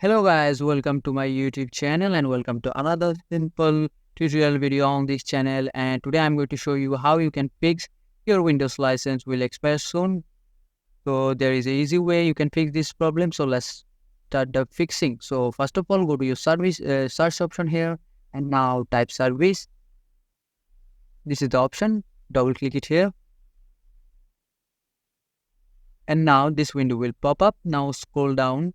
Hello guys, welcome to my YouTube channel and welcome to another simple tutorial video on this channel. And today I'm going to show you how you can fix your Windows license will expire soon. So there is an easy way you can fix this problem. So let's start the fixing. So first of all, go to your service search option here and now type service. This is the option. Double click it here. And now this window will pop up. Now scroll down.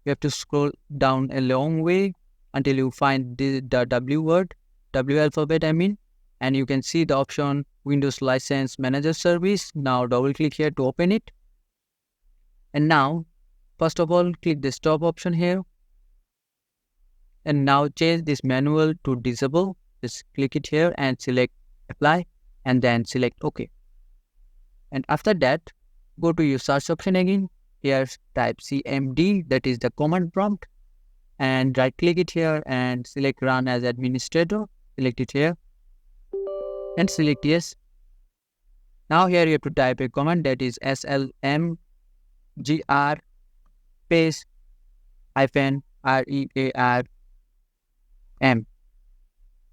You have to scroll down a long way until you find the W word, W alphabet I mean, and you can see the option Windows License Manager Service. Now double click here to open it. And now, first of all, click the stop option here. And now change this manual to disable. Just click it here and select apply and then select OK. And after that, go to your search option again. Here type CMD, that is the command prompt, and right click it here and select run as administrator. Select it here and select yes. Now here you have to type a command, that is slmgr space -rearm, and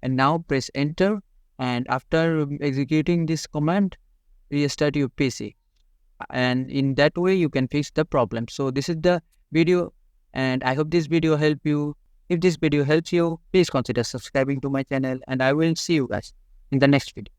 now press enter. And after executing this command, restart your PC. And in that way you can fix the problem. So this is the video and I hope this video help you. If this video helps you, please consider subscribing to my channel and I will see you guys in the next video.